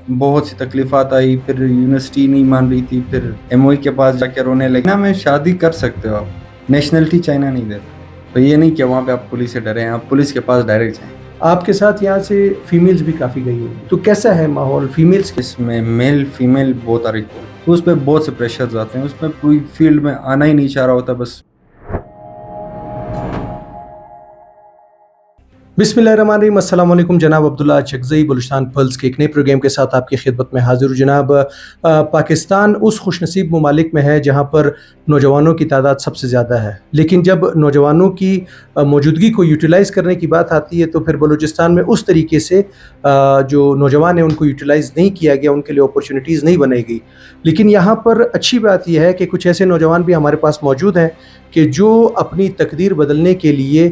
بہت سی تکلیفات آئی، پھر یونیورسٹی نہیں مان رہی تھی، پھر ایم او ای کے پاس جا کے رونے لگی نا میں شادی کر سکتے ہو آپ، نیشنلٹی چائنا نہیں دیتا، تو یہ نہیں کہ وہاں پہ آپ پولیس سے ڈریں، آپ پولیس کے پاس ڈائریکٹ جائیں۔ آپ کے ساتھ یہاں سے فیمیلز بھی کافی گئی ہوئی، تو کیسا ہے ماحول فیمیلز کے؟ اس میں میل فیمیل بہت آ رہی، تو اس پہ بہت سے پریشرز آتے ہیں، اس میں کوئی فیلڈ میں آنا ہی نہیں چاہ رہا ہوتا، بس بسم اللہ الرحمن الرحیم۔ السلام علیکم جناب عبداللہ چکزئی بلوچستان پلس کے ایک نئے پروگرام کے ساتھ آپ کی خدمت میں حاضر ہوں۔ جناب، پاکستان اس خوش نصیب ممالک میں ہے جہاں پر نوجوانوں کی تعداد سب سے زیادہ ہے، لیکن جب نوجوانوں کی موجودگی کو یوٹیلائز کرنے کی بات آتی ہے تو پھر بلوچستان میں اس طریقے سے جو نوجوان ہیں ان کو یوٹیلائز نہیں کیا گیا، ان کے لیے اپرچونیٹیز نہیں بنائی گئی۔ لیکن یہاں پر اچھی بات یہ ہے کہ کچھ ایسے نوجوان بھی ہمارے پاس موجود ہیں کہ جو اپنی تقدیر بدلنے کے لیے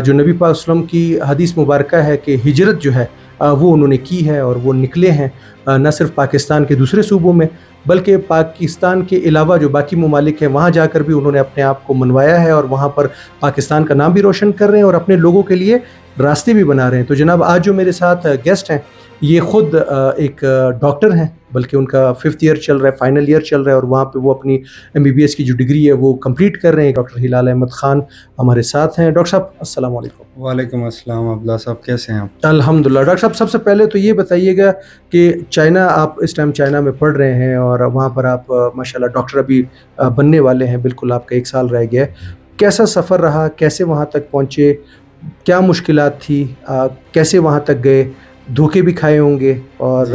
جو نبی پاک صلی اللہ علیہ وسلم کی حدیث مبارکہ ہے کہ ہجرت جو ہے وہ انہوں نے کی ہے، اور وہ نکلے ہیں نہ صرف پاکستان کے دوسرے صوبوں میں بلکہ پاکستان کے علاوہ جو باقی ممالک ہیں وہاں جا کر بھی انہوں نے اپنے آپ کو منوایا ہے، اور وہاں پر پاکستان کا نام بھی روشن کر رہے ہیں اور اپنے لوگوں کے لیے راستے بھی بنا رہے ہیں۔ تو جناب، آج جو میرے ساتھ گیسٹ ہیں یہ خود ایک ڈاکٹر ہیں، بلکہ ان کا 5th ایئر چل رہا ہے، فائنل ایئر چل رہا ہے، اور وہاں پہ وہ اپنی MBBS کی جو ڈگری ہے وہ کمپلیٹ کر رہے ہیں۔ ڈاکٹر ہلال احمد خان ہمارے ساتھ ہیں۔ ڈاکٹر صاحب السلام علیکم۔ وعلیکم السلام عبداللہ صاحب، کیسے ہیں آپ؟ الحمدللہ۔ ڈاکٹر صاحب سب سے پہلے تو یہ بتائیے گا کہ چائنا، آپ اس ٹائم چائنا میں پڑھ رہے ہیں اور وہاں پر آپ ماشاءاللہ ڈاکٹر ابھی بننے والے ہیں، بالکل آپ کا 1 سال رہ گیا ہے۔ کیسا سفر رہا؟ کیسے وہاں تک پہنچے؟ کیا مشکلات تھی؟ کیسے وہاں تک گئے؟ دھوکے بھی کھائے ہوں گے اور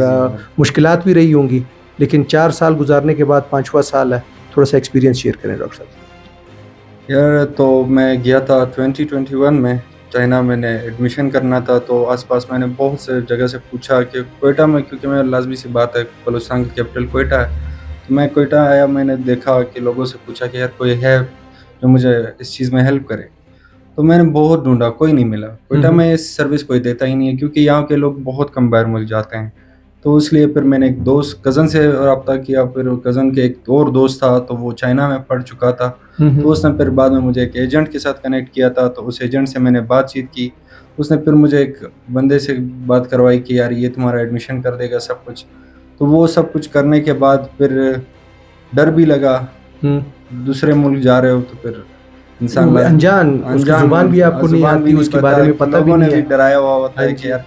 مشکلات بھی رہی ہوں گی، لیکن 4 سال گزارنے کے بعد 5واں سال ہے، تھوڑا سا ایکسپیرینس شیئر کریں ڈاکٹر صاحب۔ یار تو میں گیا تھا 2021 میں چائنا، میں نے ایڈمیشن کرنا تھا، تو آس پاس میں نے بہت سے جگہ سے پوچھا کہ کوئٹہ میں، کیونکہ میں لازمی سی بات ہے بلوچستان کی کیپٹل کوئٹہ ہے، تو میں کوئٹہ آیا، میں نے دیکھا کہ لوگوں سے پوچھا کہ یار کوئی ہے جو مجھے اس چیز میں ہیلپ کرے، تو میں نے بہت ڈھونڈا، کوئی نہیں ملا۔ کوئٹہ میں اس سروس کوئی دیتا ہی نہیں ہے، کیونکہ یہاں کے لوگ بہت کم باہر ملک جاتے ہیں، تو اس لیے پھر میں نے ایک دوست کزن سے رابطہ کیا، پھر کزن کے ایک اور دوست تھا تو وہ چائنا میں پڑھ چکا تھا، تو اس نے پھر بعد میں مجھے ایک ایجنٹ کے ساتھ کنیکٹ کیا تھا، تو اس ایجنٹ سے میں نے بات چیت کی، اس نے پھر مجھے ایک بندے سے بات کروائی کہ یار یہ تمہارا ایڈمیشن کر دے گا سب کچھ، تو وہ سب کچھ کرنے کے بعد پھر ڈر بھی لگا، دوسرے ملک جا رہے ہو تو پھر انسان انجان زبان بھی آپ کو نہیں آتی، اس کے بارے میں پتہ بھی نہیں ہے، لوگوں نے بھی ڈرایا ہوا ہوتا ہے کہ یار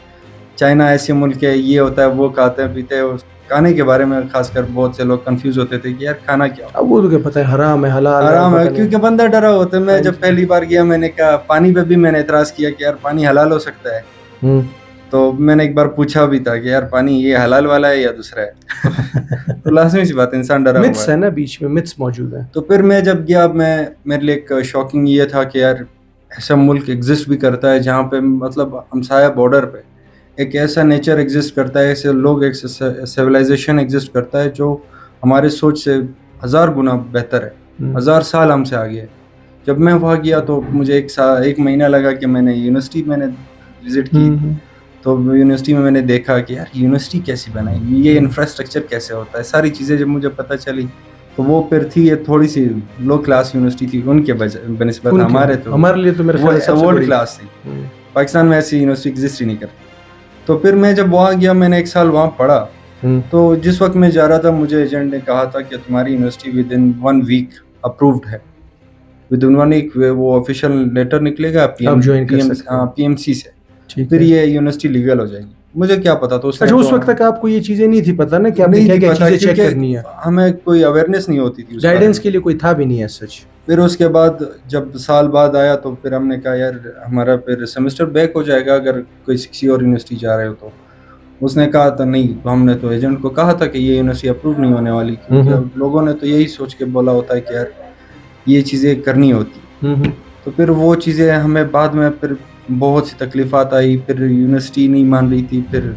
چائنا ایسے ملک ہے، یہ ہوتا ہے، وہ کھاتے ہیں پیتے ہیں، کھانے کے بارے میں خاص کر بہت سے لوگ کنفیوز ہوتے تھے کہ یار کھانا کیا اب وہ تو کیا پتہ ہے، حرام ہے حلال ہے، حرام ہے، کیونکہ بندہ ڈرا ہوتا ہے۔ میں جب پہلی بار گیا میں نے کہا پانی پہ بھی میں نے اعتراض کیا کہ یار پانی حلال ہو سکتا ہے، تو میں نے ایک بار پوچھا بھی تھا کہ یار پانی یہ حلال والا ہے یا دوسرا ہے، تو لازمی سی بات ہے، انسان ڈرا ہوا متس ہے نا، بیچ میں متس موجود ہیں۔ تو پھر میں جب گیا، میرے لیے ایک شاکنگ یہ تھا کہ یار ایسا ملک ایگزسٹ بھی کرتا ہے جہاں پہ مطلب ہمسایہ بارڈر پہ ایک ایسا نیچر ایگزسٹ کرتا ہے، ایسے لوگ، ایک سیولائزیشن ایگزسٹ کرتا ہے جو ہمارے سوچ سے 1000 گنا بہتر ہے، 1000 سال ہم سے آگے ہے۔ جب میں وہاں گیا تو مجھے 1 مہینہ لگا کہ میں نے یونیورسٹی میں نے وزٹ کی، تو یونیورسٹی میں نے دیکھا کہ یار یونیورسٹی کیسی بنائی، یہ انفراسٹرکچر کیسے ہوتا ہے، ساری چیزیں جب مجھے پتہ چلی تو وہ پھر تھی یہ تھوڑی سی لو کلاس یونیورسٹی تھی ان کے بنسبت، ہمارے لیے تو میرے خیال سے ورلڈ کلاس تھی، پاکستان میں ایسی یونیورسٹی ایگزسٹ ہی نہیں کرتی۔ تو پھر میں جب وہاں گیا، میں نے 1 سال وہاں پڑھا، تو جس وقت میں جا رہا تھا مجھے ایجنٹ نے کہا تھا کہ تمہاری یونیورسٹی ودن 1 ویک اپرووڈ ہے، ودن 1 ویک وہ آفیشیل لیٹر نکلے گا پی ایم سی سے، پھر یہ یونیورسٹی لیگل ہو جائے گی۔ مجھے کیا پتا تو اس وقت تک آپ کو یہ چیزیں نہیں تھی پتہ نا کہ آپ نے کیا چیزیں چیک کرنی ہے، ہمیں کوئی اویئرنیس نہیں ہوتی تھی، گائیڈنس کے لیے کوئی تھا بھی نہیں ہے سچ۔ پھر اس کے بعد جب سال بعد آیا تو پھر ہم نے کہا یار ہمارا پھر سیمسٹر بیک ہو جائے گا اگر کوئی کسی اور یونیورسٹی جا رہے ہو تو، اس نے کہا تھا نہیں، ہم نے تو ایجنٹ کو کہا تھا کہ یہ یونیورسٹی اپروو نہیں ہونے والی، کیونکہ لوگوں نے تو یہی سوچ کے بولا ہوتا ہے کہ یار یہ چیزیں کرنی ہوتی، تو پھر وہ چیزیں ہمیں بعد میں پھر بہت سی تکلیفات آئی، پھر یونیورسٹی نہیں مان رہی تھی، پھر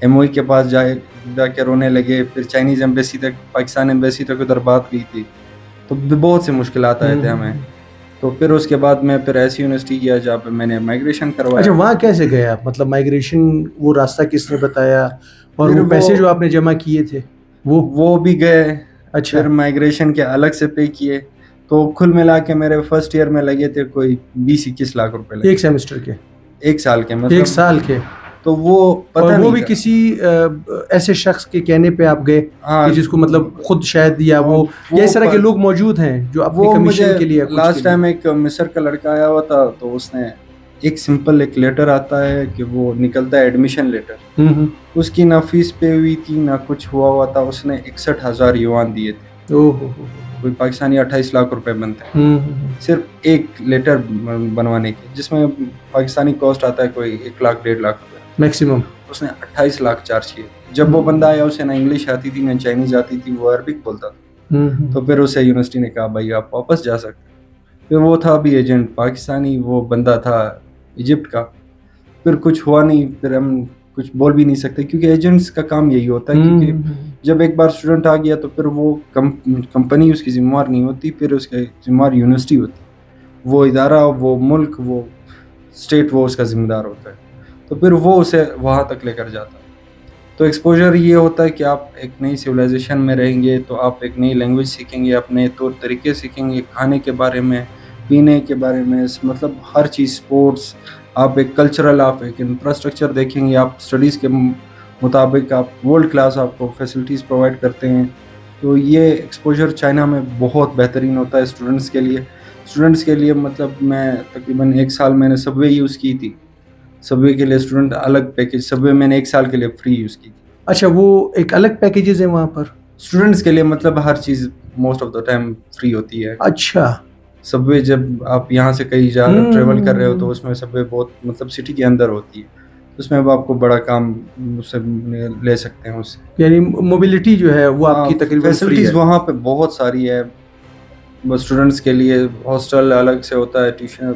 ایم او ای کے پاس جا کے رونے لگے، پھر چائنیز ایمبیسی تک، پاکستان ایمبیسی تک ادھر بات گئی تھی، تو بہت سے مشکلات آئے تھے ہمیں۔ تو پھر اس کے بعد میں پھر ایسی یونیورسٹی گیا جہاں پہ میں نے مائگریشن کروایا۔ اچھا، وہاں کیسے گئے آپ؟ مطلب مائگریشن وہ راستہ کس نے بتایا، اور وہ پیسے جو آپ نے جمع کیے تھے وہ بھی گئے، اچھا، پھر مائگریشن کے الگ سے پے کیے، تو کل ملا کے میرے فرسٹ ایئر میں لگے تھے کوئی 20-21 لاکھ روپے لگے، 1 سیمسٹر کے، 1 سال کے، مطلب 1 سال کے۔ تو وہ پتہ اور وہ نہیں بھی تھا. کسی ایسے شخص کے کہنے پہ آپ گئے ہاں کہ جس کو مطلب خود شاید یا وہ یا اس طرح کے لوگ موجود ہیں جو اپنی وہ کمیشن مجھے کے لیے کچھ کے لاسٹ لیے. ٹائم ایک مصر کا لڑکا آیا ہوا تھا, تو اس نے ایک سمپل ایک لیٹر آتا ہے کہ وہ نکلتا ہے ایڈمیشن لیٹر, اس کی نہ فیس پے ہوئی تھی نہ کچھ ہوا تھا, اس نے 61,000 یوان دیے تھے, کوئی پاکستانی 28 لاکھ روپے بنتے ہیں صرف ایک لیٹر بنوانے کے, جس میں پاکستانی کاسٹ آتا ہے کوئی 1 لاکھ 1.5 لاکھ روپے میکسیمم. اس نے 28 لاکھ چارج کیے. جب وہ بندہ آیا اسے نہ انگلش آتی تھی نہ چائنیز آتی تھی, وہ عربک بولتا تھا, تو پھر اسے یونیورسٹی نے کہا بھائی آپ واپس جا سکتے. پھر وہ تھا بھی ایجنٹ پاکستانی, وہ بندہ تھا ایجپٹ کا. پھر کچھ ہوا نہیں, پھر ہم کچھ بول بھی نہیں سکتے کیونکہ ایجنٹس کا کام یہی ہوتا ہے, کیونکہ جب ایک بار اسٹوڈنٹ آ گیا تو پھر وہ کمپنی اس کی ذمہ دار نہیں ہوتی, پھر اس کے ذمہ دار یونیورسٹی ہوتی, وہ ادارہ وہ ملک وہ اسٹیٹ وہ اس کا ذمہ دار ہوتا ہے, تو پھر وہ اسے وہاں تک لے کر جاتا ہے. تو ایکسپوجر یہ ہوتا ہے کہ آپ ایک نئی سویلائزیشن میں رہیں گے تو آپ ایک نئی لینگویج سیکھیں گے, اپنے طور طریقے سیکھیں گے, کھانے کے بارے میں, پینے کے بارے میں, مطلب ہر چیز, اسپورٹس, آپ ایک کلچرل, آپ ایک انفراسٹرکچر دیکھیں گے, آپ اسٹڈیز کے مطابق آپ ورلڈ کلاس آپ کو فیسلٹیز پرووائڈ کرتے ہیں. تو یہ ایکسپوجر چائنا میں بہت بہترین ہوتا ہے اسٹوڈنٹس کے لیے. مطلب میں تقریباً 1 سال میں نے سب وے یوز کی تھی, سب وے کے لیے اسٹوڈنٹ الگ پیکیج, سب وے میں نے 1 سال کے لیے فری یوز کی تھی. اچھا, وہ ایک الگ پیکیجز ہیں وہاں پر اسٹوڈنٹس کے لیے, مطلب ہر چیز most of the time free ہوتی ہے. اچھا, سب وے جب آپ یہاں سے کہیں ٹریول کر رہے ہو تو اس میں سب وے بہت مطلب سٹی کے اندر ہوتی ہے, اس میں آپ کو بڑا کام اس سے لے سکتے ہیں اس سے, یعنی موبلٹی جو ہے وہ آپ کی تقریباً فیسلٹیز وہاں پہ بہت ساری ہے. اسٹوڈنٹس کے لیے ہاسٹل الگ سے ہوتا ہے, ٹیوشن,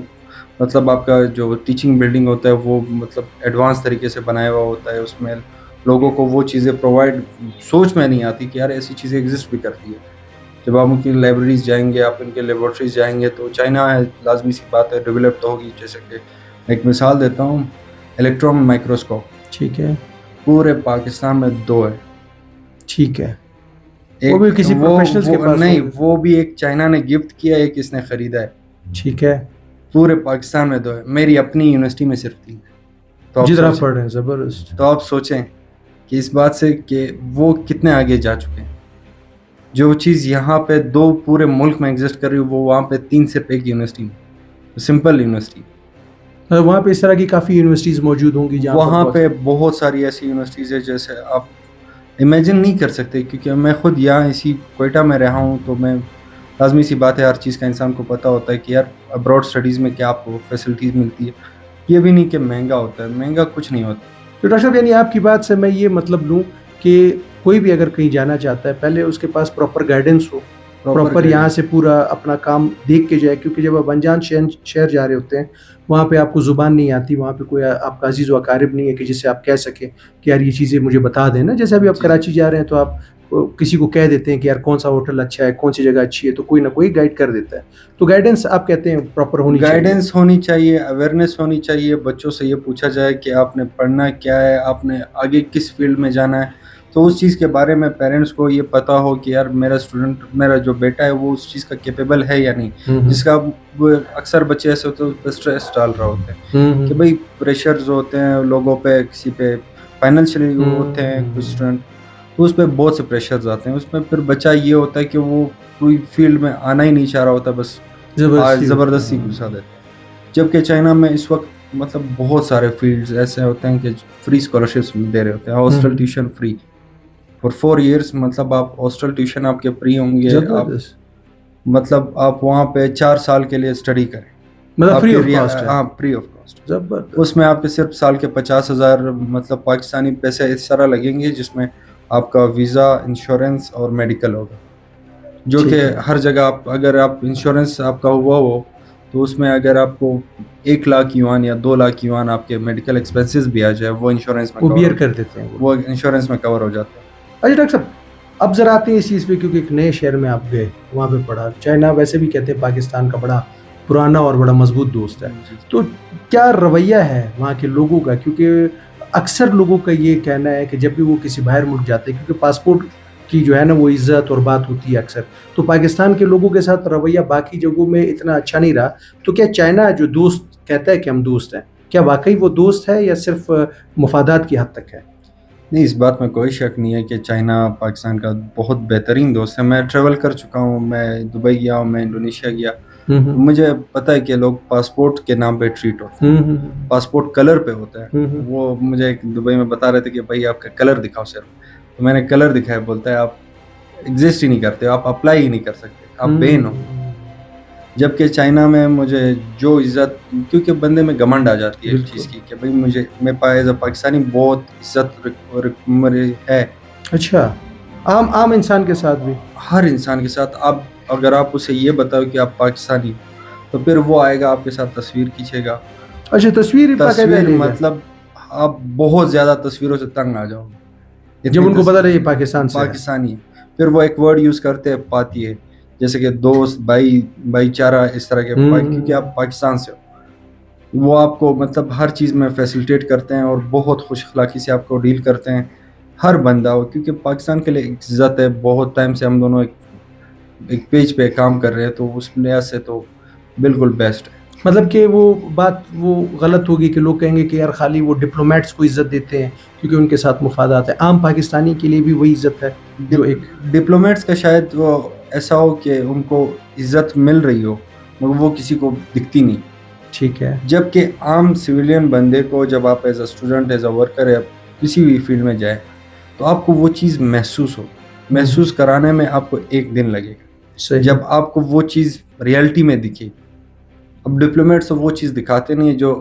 مطلب آپ کا جو ٹیچنگ بلڈنگ ہوتا ہے وہ مطلب ایڈوانس طریقے سے بنایا ہوا ہوتا ہے, اس میں لوگوں کو وہ چیزیں پرووائڈ سوچ میں نہیں آتی کہ یار ایسی چیزیں ایگزسٹ بھی کرتی ہے. جب آپ ان کی لائبریریز جائیں گے, آپ ان کے لیبارٹریز جائیں گے, تو چائنا ہے لازمی سی بات ہے ڈیولپ تو ہوگی. جیسے کہ ایک مثال دیتا ہوں, الیکٹران مائکروسکوپ, ٹھیک ہے, پورے پاکستان میں 2 ہے. ٹھیک ہے, وہ بھی کسی پروفیشنلز کے پاس نہیں, وہ بھی ایک چائنا نے گفٹ کیا, ایک اس نے خریدا ہے. ٹھیک ہے, پورے پاکستان میں 2 ہے, میری اپنی یونیورسٹی میں صرف 3 ہے. جدھر آپ پڑھ رہے ہیں, زبردست. تو آپ سوچیں کہ اس بات سے کہ وہ کتنے آگے جا چکے ہیں. جو چیز یہاں پہ 2 پورے ملک میں ایگزسٹ کر رہی ہے, وہ وہاں پہ 3 صرف ایک یونیورسٹی میں, سمپل یونیورسٹی. وہاں پہ اس طرح کی کافی یونیورسٹیز موجود ہوں گی جہاں وہاں پہ بہت ساری ایسی یونیورسٹیز ہیں جیسے آپ امیجن نہیں کر سکتے, کیونکہ میں خود یہاں اسی کوئٹہ میں رہا ہوں, تو میں لازمی سی بات ہے ہر چیز کا انسان کو پتہ ہوتا ہے کہ یار ابراڈ اسٹڈیز میں کیا آپ کو فیسلٹیز ملتی ہے. یہ بھی نہیں کہ مہنگا ہوتا ہے, مہنگا کچھ نہیں ہوتا. تو ڈاکٹر صاحب یعنی آپ کی بات سے میں یہ مطلب لوں کہ کوئی بھی اگر کہیں جانا چاہتا ہے پہلے اس کے پاس پراپر گائیڈنس ہو, پراپر یہاں سے پورا اپنا کام دیکھ کے جائے, کیونکہ جب آپ انجان شہر جا رہے ہوتے ہیں وہاں پہ آپ کو زبان نہیں آتی, وہاں پہ کوئی آپ کا عزیز و اقارب نہیں ہے کہ جس سے آپ کہہ سکیں کہ یار یہ چیزیں مجھے بتا دیں نا. جیسے ابھی آپ کراچی جا رہے ہیں تو آپ کسی کو کہہ دیتے ہیں کہ یار کون سا ہوٹل اچھا ہے, کون سی جگہ اچھی ہے, تو کوئی نہ کوئی گائیڈ کر دیتا ہے. تو گائیڈنس آپ کہتے ہیں پراپر ہونی چاہیے, گائیڈنس ہونی چاہیے, اویئرنیس ہونی چاہیے. بچوں سے یہ پوچھا جائے کہ آپ نے پڑھنا کیا ہے, آپ نے آگے کس فیلڈ میں جانا ہے, تو اس چیز کے بارے میں پیرنٹس کو یہ پتہ ہو کہ یار میرا اسٹوڈنٹ, میرا جو بیٹا ہے وہ اس چیز کا کیپیبل ہے یا نہیں. جس کا اکثر بچے ایسے ہوتے ہیں اس پہ اسٹریس ڈال رہے ہوتے ہیں کہ بھائی پریشرز ہوتے ہیں لوگوں پہ, کسی پہ فائنینشلی ہوتے ہیں کچھ اسٹوڈنٹ, تو اس پہ بہت سے پریشرز آتے ہیں. اس میں پھر بچہ یہ ہوتا ہے کہ وہ کوئی فیلڈ میں آنا ہی نہیں چاہ رہا ہوتا, بس زبردستی گھسا دیتے ہیں. جبکہ چائنا میں اس وقت مطلب بہت سارے فیلڈز ایسے ہوتے ہیں کہ فری اسکالرشپس دے رہے ہوتے ہیں. Hostel tuition free for 4 years, مطلب آپ ہاسٹل ٹیوشن آپ کے فری ہوں گے, آپ مطلب آپ وہاں پہ 4 سال کے لیے اسٹڈی کریں, مطلب فری آف کاسٹ. ہاں فری آف کاسٹ. اس میں آپ کے صرف سال کے 50,000 مطلب پاکستانی پیسے اس طرح لگیں گے, جس میں آپ کا ویزا, انشورنس اور میڈیکل ہوگا. جو کہ ہر جگہ آپ اگر آپ انشورنس آپ کا ہوا ہو تو اس میں اگر آپ کو 1 لاکھ یوان یا 2 لاکھ یوان آپ کے میڈیکل ایکسپینسز بھی آ جائے, وہ انشورنس میں بیئر کر دیتے ہیں, وہ انشورنس میں کور ہو جاتا ہے. اچھا ڈاکٹر صاحب, اب ذرا آتے ہیں اس چیز پہ, کیونکہ ایک نئے شہر میں آپ گئے, وہاں پہ پڑھا. چائنا ویسے بھی کہتے ہیں پاکستان کا بڑا پرانا اور بڑا مضبوط دوست ہے, تو کیا رویہ ہے وہاں کے لوگوں کا؟ کیونکہ اکثر لوگوں کا یہ کہنا ہے کہ جب بھی وہ کسی باہر ملک جاتے ہیں, کیونکہ پاسپورٹ کی جو ہے نا وہ عزت اور بات ہوتی ہے اکثر, تو پاکستان کے لوگوں کے ساتھ رویہ باقی جگہوں میں اتنا اچھا نہیں رہا. تو کیا چائنا جو دوست کہتا ہے کہ ہم دوست ہیں, کیا واقعی وہ دوست ہے یا صرف مفادات کی حد تک ہے؟ نہیں، اس بات میں کوئی شک نہیں ہے کہ چائنا پاکستان کا بہت بہترین دوست ہے. میں ٹریول کر چکا ہوں، میں دبئی گیا ہوں، میں انڈونیشیا گیا. مجھے پتہ ہے کہ لوگ پاسپورٹ کے نام پہ ٹریٹ ہوتے ہیں، پاسپورٹ کلر پہ ہوتا ہے. وہ مجھے ایک دبئی میں بتا رہے تھے کہ بھائی آپ کا کلر دکھاؤ صرف. تو میں نے کلر دکھایا، بولتا ہے آپ ایگزسٹ ہی نہیں کرتے، آپ اپلائی ہی نہیں کر سکتے، آپ بین ہو. جبکہ چائنا میں مجھے جو عزت، کیونکہ بندے میں گھمنڈ آ جاتی ہے اس چیز کی کہ بھائی میں ایز اے پاکستانی بہت عزت ہے. اچھا، عام انسان کے ساتھ بھی؟ ہر انسان کے ساتھ. اگر آپ اسے یہ بتاؤ کہ آپ پاکستانی ہو تو پھر وہ آئے گا آپ کے ساتھ تصویر کھینچے گا. اچھا، تصویر مطلب آپ بہت زیادہ تصویروں سے تنگ آ جاؤ گے جب ان کو پتا رہے پاکستانی ہے. پھر وہ ایک ورڈ یوز کرتے ہیں پاتی ہے، جیسے کہ دوست، بھائی چارہ، اس طرح کے، کیونکہ آپ پاکستان سے ہو. وہ آپ کو مطلب ہر چیز میں فیسیلیٹیٹ کرتے ہیں اور بہت خوش اخلاقی سے آپ کو ڈیل کرتے ہیں. ہر بندہ ہو، کیونکہ پاکستان کے لیے ایک عزت ہے. بہت ٹائم سے ہم دونوں ایک پیج پہ کام کر رہے ہیں، تو اس لحاظ سے تو بالکل بیسٹ ہے. مطلب کہ وہ بات وہ غلط ہوگی کہ لوگ کہیں گے کہ یار خالی وہ ڈپلومیٹس کو عزت دیتے ہیں کیونکہ ان کے ساتھ مفادات ہیں. عام پاکستانی کے لیے بھی وہی عزت ہے جو ایک ڈپلومیٹس کا شاید وہ ایسا ہو کہ ان کو عزت مل رہی ہو مگر وہ کسی کو دکھتی نہیں. ٹھیک ہے. جبکہ عام سویلین بندے کو جب آپ as a student, as a worker یا کسی بھی فیلڈ میں جائیں تو آپ کو وہ چیز محسوس کرانے میں آپ کو ایک دن لگے گا جب آپ کو وہ چیز ریئلٹی میں دکھے. اب ڈپلومیٹس وہ چیز دکھاتے نہیں، جو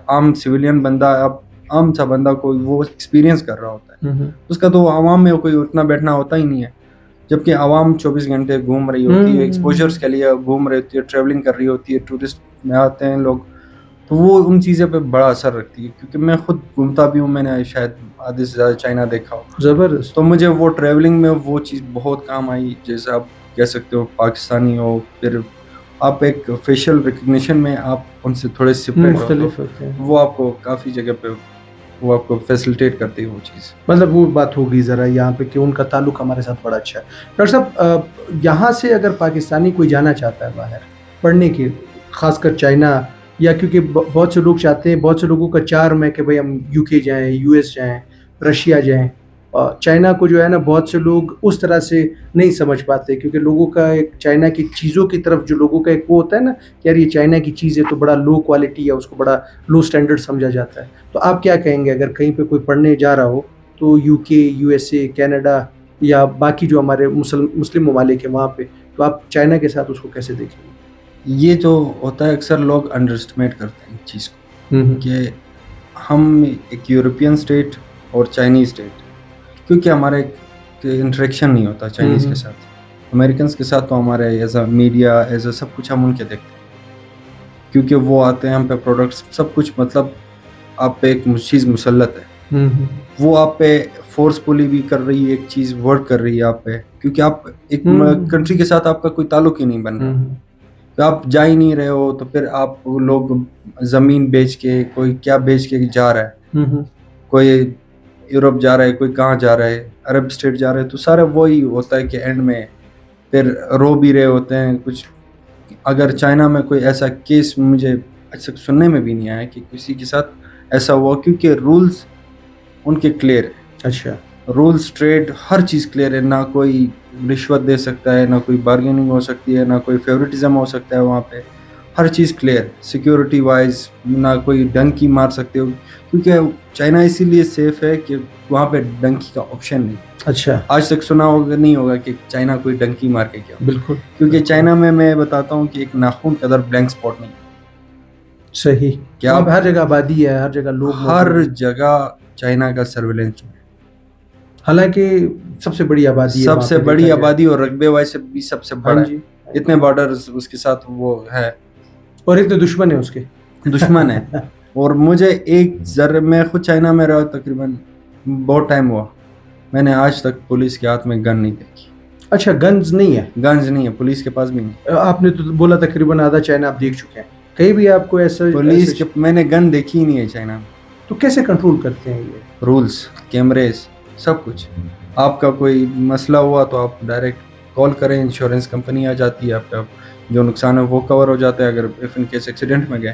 عام سویلین بندہ، عام سا بندہ کوئی وہ ایکسپیرینس کر رہا ہوتا ہے. اس کا تو عوام میں کوئی اٹھنا بیٹھنا ہوتا ہی نہیں ہے. جبکہ عوام 24 گھنٹے گھوم رہی ہوتی ہے، ایکسپوجرز کے لیے گھوم رہی ہوتی ہے، ٹریولنگ کر رہی ہوتی ہے، ٹورسٹ میں آتے ہیں لوگ، تو وہ ان چیزوں پہ بڑا اثر رکھتی ہے. کیونکہ میں خود گھومتا بھی ہوں، میں نے شاید آدھے سے زیادہ چائنا دیکھا ہو. زبردست. تو مجھے وہ ٹریولنگ میں وہ چیز بہت کام آئی. جیسے آپ کہہ سکتے ہو پاکستانی ہو، پھر آپ ایک فیشل ریکگنیشن میں آپ ان سے تھوڑے سپریٹ ہوتے ہیں، وہ آپ کو کافی جگہ پہ وہ آپ کو فیسیلیٹیٹ کرتی ہے وہ چیز. مطلب وہ بات ہوگی ذرا یہاں پہ کہ ان کا تعلق ہمارے ساتھ بڑا اچھا ہے. ڈاکٹر صاحب، یہاں سے اگر پاکستانی کوئی جانا چاہتا ہے باہر پڑھنے کی، خاص کر چائنا، یا کیونکہ بہت سے لوگ چاہتے ہیں، بہت سے لوگوں کا چارم ہے کہ بھائی ہم یو کے جائیں، یو ایس جائیں، رشیا جائیں. چائنا کو جو ہے نا بہت سے لوگ اس طرح سے نہیں سمجھ پاتے کیونکہ لوگوں کا ایک چائنا کی چیزوں کی طرف جو لوگوں کا ایک وہ ہوتا ہے نا کہ یار یہ چائنا کی چیز ہے تو بڑا لو کوالٹی ہے، اس کو بڑا لو سٹینڈرڈ سمجھا جاتا ہے. تو آپ کیا کہیں گے اگر کہیں پہ کوئی پڑھنے جا رہا ہو تو یو کے، یو ایس اے، کینیڈا یا باقی جو ہمارے مسلم ممالک ہیں وہاں پہ، تو آپ چائنا کے ساتھ اس کو کیسے دیکھیں گے؟ یہ جو ہوتا ہے اکثر لوگ انڈر اسٹیمیٹ کرتے ہیں اس چیز کو کہ ہم ایک یورپین اسٹیٹ اور چائنیز اسٹیٹ، کیونکہ ہمارا ایک انٹریکشن نہیں ہوتا چائنیز کے ساتھ. امریکنس کے ساتھ تو ہمارے as a media, as a سب کچھ ہم ان کے دیکھتے ہیں، کیونکہ وہ آتے ہیں ہم پہ پروڈکٹس سب کچھ، مطلب آپ پہ ایک چیز مسلط ہے، وہ آپ پہ فورسفلی بھی کر رہی ہے، ایک چیز ورک کر رہی ہے آپ پہ، کیونکہ آپ ایک کنٹری کے ساتھ آپ کا کوئی تعلق ہی نہیں بن رہا. تو آپ جا ہی نہیں رہے ہو تو پھر آپ لوگ زمین بیچ کے، کوئی کیا بیچ کے جا رہا ہے، کوئی یورپ جا رہا ہے، کوئی کہاں جا رہا ہے، عرب اسٹیٹ جا رہے ہیں، تو سارا وہی ہوتا ہے کہ اینڈ میں پھر رو بھی رہے ہوتے ہیں. کچھ اگر چائنا میں کوئی ایسا کیس مجھے اچھا سننے میں بھی نہیں آیا کہ کسی کے ساتھ ایسا ہوا، کیونکہ رولز ان کے کلیئر ہے. اچھا، رولز، ٹریڈ، ہر چیز کلیئر ہے. نہ کوئی رشوت دے سکتا ہے، نہ کوئی بارگیننگ ہو سکتی ہے، نہ کوئی فیوریٹزم ہو سکتا ہے. وہاں پہ ہر چیز کلیئر، سیکیورٹی وائز نہ کوئی ڈنکی مار سکتے ہو، کیونکہ چائنا اسی لیے سیف ہے کہ وہاں پہ ڈنکی کا آپشن نہیں. اچھا، آج تک سنا ہوگا نہیں ہوگا کہ چائنا کوئی ڈنکی مار کے کیا. بالکل، کیونکہ چائنا میں بتاتا ہوں کہ ایک ناخن قدر بلینک سپاٹ نہیں. صحیح، کیا ہر جگہ آبادی ہے، ہر جگہ لوگ، ہر جگہ چائنا کا سرویلنس ہے. حالانکہ سب سے بڑی آبادی ہے، سب سے بڑی آبادی اور رقبے وائز سے بھی سب سے بڑا ہے. اتنے بارڈرز اس کے ساتھ وہ ہے، اور اتنے دشمن ہیں اس کے، دشمن ہے. اور مجھے ایک میں خود چائنا میں رہا تقریباً بہت ٹائم ہوا، میں نے آج تک پولیس کے ہاتھ میں گن نہیں دیکھی. اچھا، گنز نہیں ہے؟ گنز نہیں ہے، پولیس کے پاس بھی نہیں. آپ نے تو بولا تقریباً آدھا چائنا آپ دیکھ چکے ہیں، کہیں بھی آپ کو ایسا پولیس کے میں نے گن دیکھی ہی نہیں ہے چائنا میں. تو کیسے کنٹرول کرتے ہیں یہ؟ رولز، کیمریز، سب کچھ. آپ کا کوئی مسئلہ ہوا تو آپ ڈائریکٹ کال کریں، انشورنس کمپنی آ جاتی ہے، آپ کا جو نقصان ہے وہ کور ہو جاتا ہے اگر ان کیس ایکسیڈنٹ میں گئے.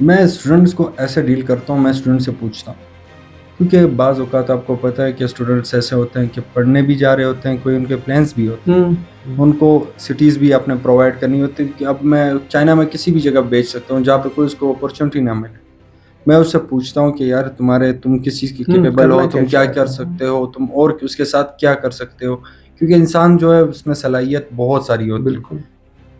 میں اسٹوڈنٹس کو ایسے ڈیل کرتا ہوں, میں اسٹوڈنٹ سے پوچھتا ہوں, کیونکہ بعض اوقات آپ کو پتہ ہے کہ اسٹوڈنٹس ایسے ہوتے ہیں کہ پڑھنے بھی جا رہے ہوتے ہیں, کوئی ان کے پلانس بھی ہوتے ہیں, ان کو سٹیز بھی آپ نے پرووائڈ کرنی ہوتی ہے کہ اب میں چائنا میں کسی بھی جگہ بیچ سکتا ہوں جہاں پہ کوئی اس کو اپرچونیٹی نہ ملے. میں اس سے پوچھتا ہوں کہ یار تم کس چیز کی کیپیبل ہو, تم کیا کر سکتے ہو, تم اور اس کے ساتھ کیا کر سکتے ہو, کیونکہ انسان جو ہے اس میں صلاحیت بہت ساری ہوتی ہے,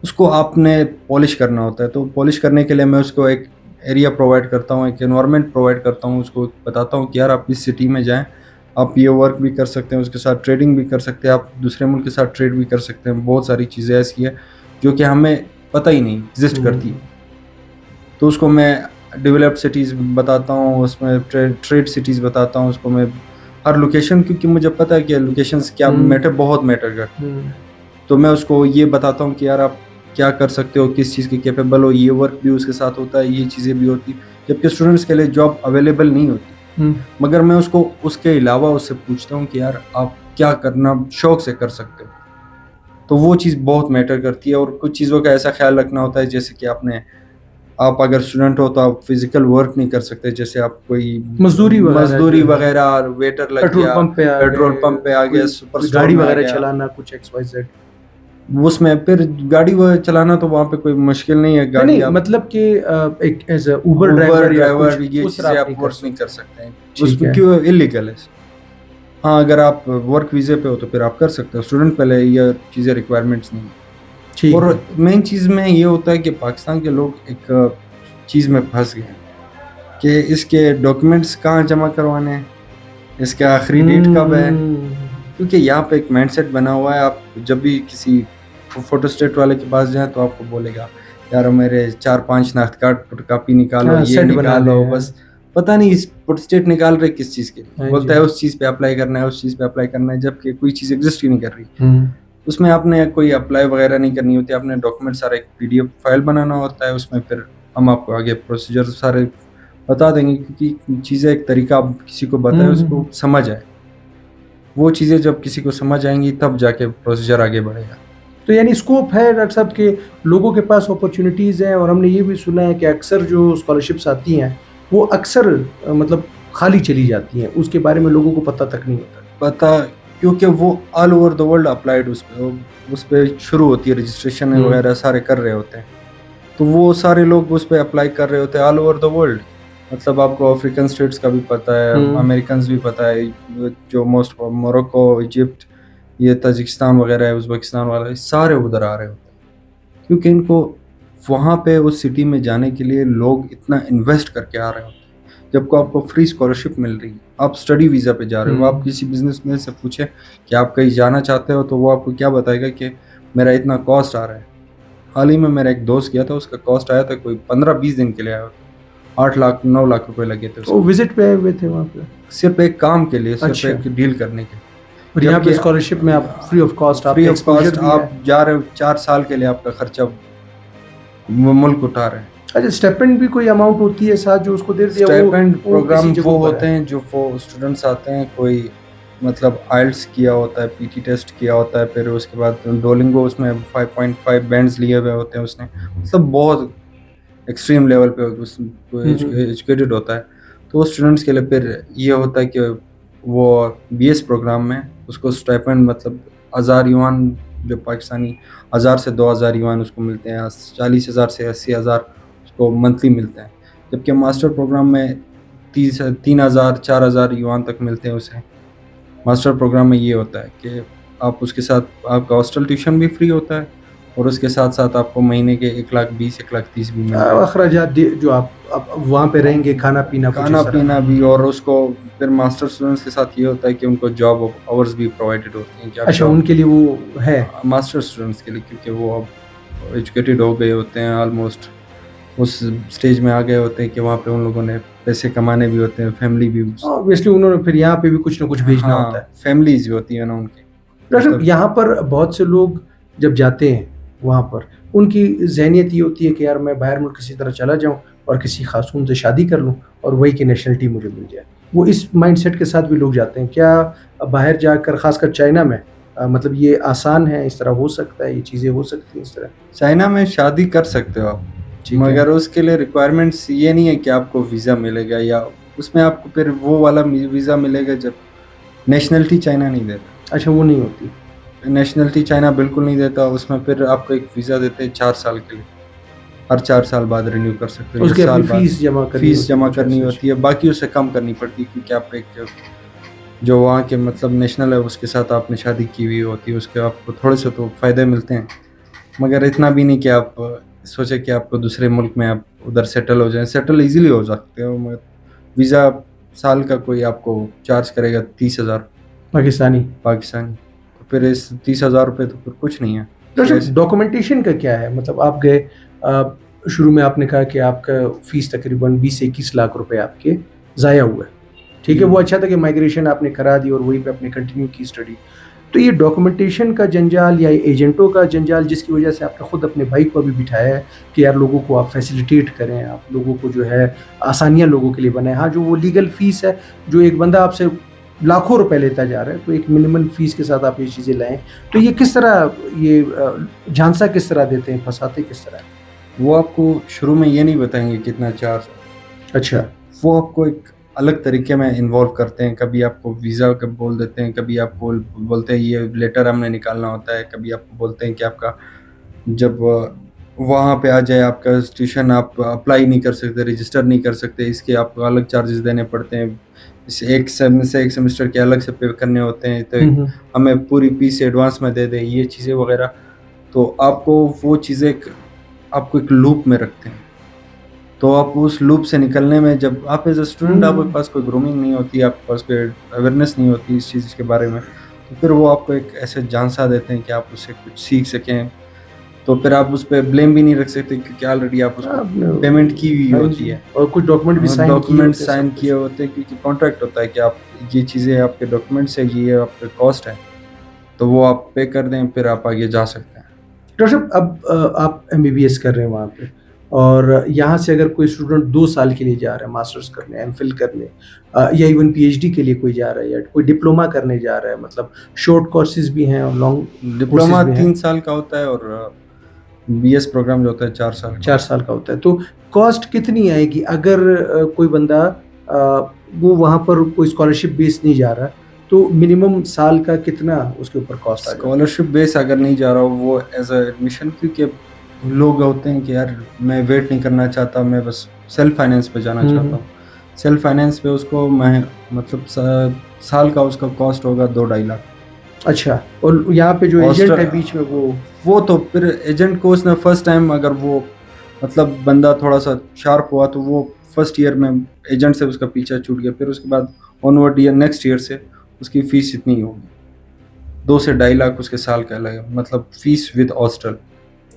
اس کو آپ نے پالش کرنا ہوتا ہے. تو پالش کرنے کے لیے میں اس کو ایک ایریا پرووائڈ کرتا ہوں, ایک انوائرمنٹ پرووائڈ کرتا ہوں, اس کو بتاتا ہوں کہ یار آپ اس سٹی میں جائیں, آپ یہ ورک بھی کر سکتے ہیں, اس کے ساتھ ٹریڈنگ بھی کر سکتے ہیں, آپ دوسرے ملک کے ساتھ ٹریڈ بھی کر سکتے ہیں. بہت ساری چیزیں ایسی ہیں جو کہ ہمیں پتہ ہی نہیں ایگزسٹ کرتی, تو اس کو میں ڈیولپڈ سٹیز بتاتا ہوں, اس میں ٹریڈ سٹیز بتاتا ہوں اس کو میں, ہر لوکیشن, کیونکہ مجھے پتہ ہے کہ لوکیشنز کیا بہت میٹر کرتی ہیں. تو میں اس کو یہ بتاتا ہوں کہ یار آپ کیا کر سکتے ہو, کس چیز کی کیپیبل ہو, یہ ورک بھی اس کے ساتھ ہوتا ہے, یہ چیزیں بھی ہوتی, جبکہ اسٹوڈنٹس کے لیے جاب اویلیبل نہیں ہوتی. مگر میں اس کو اس کے علاوہ اس سے پوچھتا ہوں کہ یار آپ کیا کرنا شوق سے کر سکتے ہو, تو وہ چیز بہت میٹر کرتی ہے. اور کچھ چیزوں کا ایسا خیال رکھنا ہوتا ہے جیسے کہ آپ اگر اسٹوڈنٹ ہو تو آپ فزیکل ورک نہیں کر سکتے, جیسے آپ کوئی مزدوری وغیرہ, ویٹر لگ گیا, پیٹرول پمپ پہ آ گیا, سپر اسٹور میں آ گیا, چلانا کچھ XYZ, اس میں پھر گاڑی چلانا تو وہاں پہ کوئی مشکل نہیں ہے. گاڑی مطلب کہ ایک ایز اے اوبر ڈرائیور یہ چیزیں آپ ورک نہیں کر سکتے ہیں, اس میں کیوں انلیگل ہے. ہاں اگر آپ ورک ویزے پہ ہو تو پھر آپ کر سکتے ہو, اسٹوڈنٹ پہلے یہ چیزیں ریکوائرمنٹس نہیں. اور مین چیز میں یہ ہوتا ہے کہ پاکستان کے لوگ ایک چیز میں پھنس گئے ہیں کہ اس کے ڈاکیومنٹس کہاں جمع کروانے ہیں, اس کا آخری ڈیٹ کب ہے, کیونکہ یہاں پہ ایک مائنڈ سیٹ بنا ہوا ہے. آپ جب بھی کسی فوٹو اسٹیٹ والے کے پاس جائیں تو آپ کو بولے گا یار میرے 4-5 شناخت کارڈ فوٹو کاپی نکالو, یہ نکالو, بس پتہ نہیں فوٹو اسٹیٹ نکال رہے کس چیز کے لیے, بولتا ہے اس چیز پہ اپلائی کرنا ہے, اس چیز پہ اپلائی کرنا ہے, جبکہ کوئی چیز ایگزسٹ ہی نہیں کر رہی. اس میں آپ نے کوئی اپلائی وغیرہ نہیں کرنی ہوتی, آپ نے ڈاکومنٹ سارا ایک PDF فائل بنانا ہوتا ہے, اس میں پھر ہم آپ کو آگے پروسیجر سارے بتا دیں گے, کیونکہ چیزیں ایک طریقہ آپ کسی کو بتائیں اس کو سمجھ آئے. وہ چیزیں جب کسی کو سمجھ آئیں گی تب جا کے پروسیجر آگے بڑھے گا. تو یعنی اسکوپ ہے ڈاکٹر صاحب کہ لوگوں کے پاس اپرچونیٹیز ہیں, اور ہم نے یہ بھی سنا ہے کہ اکثر جو اسکالرشپس آتی ہیں وہ اکثر مطلب خالی چلی جاتی ہیں, اس کے بارے میں لوگوں کو پتہ تک نہیں ہوتا. کیونکہ وہ all over the world applied اس پہ شروع ہوتی ہے, رجسٹریشن وغیرہ سارے کر رہے ہوتے ہیں, تو وہ سارے لوگ اس پہ اپلائی کر رہے ہوتے ہیں آل اوور دا ورلڈ. مطلب آپ کو افریقن اسٹیٹس کا بھی پتہ ہے, امریکنز بھی پتہ ہے, جو موسٹ موروکو, ایجپٹ, یہ تاجکستان وغیرہ ہے, ازبکستان والا, سارے ادھر آ رہے ہوتے ہیں, کیونکہ ان کو وہاں پہ اس سٹی میں جانے کے لیے لوگ اتنا انویسٹ کر کے آ رہے ہوتے ہیں. جب کو آپ کو فری اسکالرشپ مل رہی ہے, آپ اسٹڈی ویزا پہ جا رہے ہو, آپ کسی بزنس مین سے پوچھیں کہ آپ کہیں جانا چاہتے ہو تو وہ آپ کو کیا بتائے گا کہ میرا اتنا کاسٹ آ رہا ہے. حال ہی میں میرا ایک دوست گیا تھا, اس کا کاسٹ آیا تھا کوئی 15-20 دن کے لیے آیا تھا, 8-9 لاکھ روپے لگے تھے. وہ وزٹ پہ آئے ہوئے تھے وہاں پہ صرف ایک کام کے لیے, صرف ایک ڈیل کرنے کے لیے. اور یہاں پہ اسکالرشپ میں آپ فری آف کاسٹ آپ جا رہے ہو, 4 سال کے لیے آپ کا خرچہ ملک اٹھا رہے ہیں. اچھا, اسٹیپنڈ بھی کوئی اماؤنٹ ہوتی ہے ساتھ جو اس کو دے دیا؟ اسٹیپنڈ پروگرام وہ ہوتے ہیں جو اسٹوڈنٹس آتے ہیں, کوئی مطلب آئلٹس کیا ہوتا ہے, PT ٹیسٹ کیا ہوتا ہے, پھر اس کے بعد ڈولنگو اس میں 5.5 بینڈز لیے ہوئے ہوتے ہیں اس نے, مطلب بہت ایکسٹریم لیول پہ ایجوکیٹڈ ہوتا ہے. تو اسٹوڈنٹس کے لیے پھر یہ ہوتا ہے کہ وہ BS پروگرام میں اس کو اسٹیپنڈ مطلب 1000 یوان, جو پاکستانی 1000 سے 2000 یوان اس کو ملتے ہیں, 40,000 سے 80,000 اس کو منتھلی ملتے ہیں. جبکہ ماسٹر پروگرام میں 3,000-4,000 یوان تک ملتے ہیں اسے. ماسٹر پروگرام میں یہ ہوتا ہے کہ آپ اس کے ساتھ آپ کا ہاسٹل ٹیوشن بھی فری ہوتا ہے, اور اس کے ساتھ ساتھ آپ کو مہینے کے 1,20,000-1,30,000 بھی ملتے ہیں. اخراجات جو آپ وہاں پہ رہیں گے, کھانا پینا بھی, اور اس کو پھر ماسٹر اسٹوڈنٹس کے ساتھ یہ ہوتا ہے کہ ان کو جاب آورز بھی پرووائڈڈ ہوتی ہیں. اچھا, ان کے لیے وہ ہے ماسٹر اسٹوڈنٹس کے لیے, کیونکہ وہ اب ایجوکیٹڈ ہو گئے ہوتے ہیں, آلموسٹ اس اسٹیج میں آ گئے ہوتے ہیں کہ وہاں پہ ان لوگوں نے پیسے کمانے بھی ہوتے ہیں, فیملی بھی, اوبویسلی انہوں نے پھر یہاں پہ بھی کچھ نہ کچھ بھیجنا ہوتا ہے, فیملیز بھی ہوتی ہیں نا ان کی. یہاں پر بہت سے لوگ جب جاتے ہیں وہاں پر ان کی ذہنیت یہ ہوتی ہے کہ یار میں باہر ملک کسی طرح چلا جاؤں اور کسی خاتون سے شادی کر لوں اور وہی کی نیشنلٹی مجھے مل جائے. وہ اس مائنڈ سیٹ کے ساتھ بھی لوگ جاتے ہیں. کیا باہر جا کر, خاص کر چائنا میں, مطلب یہ آسان ہے, اس طرح ہو سکتا ہے, یہ چیزیں ہو سکتی ہیں اس طرح؟ چائنا میں شادی کر سکتے ہو آپ, مگر اس کے لیے ریکوائرمنٹس یہ نہیں ہے کہ آپ کو ویزا ملے گا یا اس میں آپ کو پھر وہ والا ویزا ملے گا جب نیشنلٹی چائنا نہیں دیتا. اچھا وہ نہیں ہوتی نیشنلٹی چائنا بالکل نہیں دیتا. اس میں پھر آپ کو ایک ویزا دیتے ہیں 4 سال کے لیے, ہر 4 سال بعد رینیو کر سکتے ہیں. اس کی اپنی فیس جمع کرنی ہوتی ہے, باقی اس سے کم کرنی پڑتی ہے کیونکہ آپ ایک جو وہاں کے مطلب نیشنل ہے اس کے ساتھ آپ نے شادی کی ہوئی ہوتی ہے, اس کے آپ کو تھوڑے سے تو فائدے ملتے ہیں, مگر اتنا بھی نہیں کہ آپ سوچے کہ آپ کو دوسرے ملک میں آپ ادھر سیٹل ہو جائیں. سیٹل ایزیلی ہو سکتے ہو, مگر ویزا سال کا کوئی آپ کو چارج کرے گا 30,000 پاکستانی, تو پھر اس 30,000 روپے تو پھر کچھ نہیں ہے. ڈاکومنٹیشن کا کیا ہے؟ مطلب آپ گئے شروع میں آپ نے کہا کہ آپ کا فیس تقریباً 20 سے 21 لاکھ روپے آپ کے ضائع ہوئے, ٹھیک ہے, وہ اچھا تھا کہ مائگریشن آپ نے کرا دی اور وہیں پہ آپ نے کنٹینیو کی اسٹڈی. تو یہ ڈاکومنٹیشن کا جنجال یا ایجنٹوں کا جنجال جس کی وجہ سے آپ نے خود اپنے بھائی کو بھی بٹھایا ہے کہ یار لوگوں کو آپ فیسیلیٹیٹ کریں, آپ لوگوں کو جو ہے آسانیاں لوگوں کے لیے بنائیں. ہاں جو وہ لیگل فیس ہے, جو ایک بندہ آپ سے لاکھوں روپے لیتا جا رہا ہے, تو ایک منیمم فیس کے ساتھ آپ یہ چیزیں لائیں. تو یہ کس طرح, یہ جھانسا کس طرح دیتے ہیں, پھنساتے کس طرح؟ وہ آپ کو شروع میں یہ نہیں بتائیں گے کتنا چارج. اچھا, وہ آپ کو ایک الگ طریقے میں انوالو کرتے ہیں. کبھی آپ کو ویزا کا بول دیتے ہیں, کبھی آپ کو بولتے ہیں یہ لیٹر ہم نے نکالنا ہوتا ہے, کبھی آپ کو بولتے ہیں کہ آپ کا جب وہاں پہ آ جائے آپ کا انسٹیٹیوشن, آپ اپلائی نہیں کر سکتے, رجسٹر نہیں کر سکتے, اس کے آپ کو الگ چارجز دینے پڑتے ہیں. اس ایک سیمسٹر کے الگ سے پے کرنے ہوتے ہیں, تو ہمیں پوری فیس ایڈوانس میں دے دیں, یہ چیزیں وغیرہ. تو آپ کو وہ چیزیں آپ کو ایک لوپ میں رکھتے ہیں. تو آپ اس لوپ سے نکلنے میں, جب آپ ایز اے اسٹوڈنٹ آپ کے پاس کوئی گرومنگ نہیں ہوتی, آپ کے پاس کوئی اویئرنیس نہیں ہوتی اس چیز کے بارے میں, تو پھر وہ آپ کو ایک ایسے جھانسا دیتے ہیں کہ آپ اس سے کچھ سیکھ سکیں. تو پھر آپ اس پہ بلیم بھی نہیں رکھ سکتے کیونکہ آلریڈی آپ اس کو پیمنٹ کی ہوئی ہوتی ہے, اور کچھ ڈاکومنٹ سائن کیے ہوتے ہیں, کیونکہ کانٹریکٹ ہوتا ہے کہ آپ یہ چیزیں آپ کے ڈاکومنٹس ہے, یہ آپ کے کاسٹ ہے, تو وہ آپ پے کر دیں, پھر آپ آگے جا سکتے ہیں. ڈاکٹر صاحب اب آپ MBBS کر رہے ہیں وہاں پہ, اور یہاں سے اگر کوئی اسٹوڈنٹ 2 سال کے لیے جا رہا ہے ماسٹرز کرنے, MPhil کرنے, یا ایون PhD کے لیے کوئی جا رہا ہے, یا کوئی ڈپلوما کرنے جا رہا ہے, مطلب شارٹ کورسز بھی ہیں اور لانگ ڈپلوما 3 سال کا ہوتا ہے, اور BS پروگرام جو ہوتا ہے 4 سال کا ہوتا ہے. تو کاسٹ کتنی آئے گی اگر کوئی بندہ وہ وہاں پر کوئی اسکالرشپ بیس نہیں جا رہا, تو منیمم سال کا کتنا اس کے اوپر کاسٹ آ جائے؟ اسکالرشپ بیس اگر نہیں جا رہا ہو, وہ ایز اے ایڈمیشن, کیونکہ لوگ ہوتے ہیں کہ یار میں ویٹ نہیں کرنا چاہتا, میں بس سیلف فائنینس پہ جانا چاہتا ہوں. سیلف فائنینس پہ اس کو میں مطلب سال کا اس کا کاسٹ ہوگا 2-2.5 لاکھ. اچھا, اور یہاں پہ جو ایجنٹ ہے بیچ میں وہ تو پھر ایجنٹ کو اس نے فرسٹ ٹائم, اگر وہ مطلب بندہ تھوڑا سا شارپ ہوا تو وہ فرسٹ ایئر میں ایجنٹ سے اس کا پیچھا چھوٹ گیا, پھر اس کے بعد آنورڈ ایئر نیکسٹ ایئر سے اس کی فیس اتنی ہوگی 2 سے 2.5 لاکھ اس کے سال کا لگے, مطلب فیس ود ہاسٹل.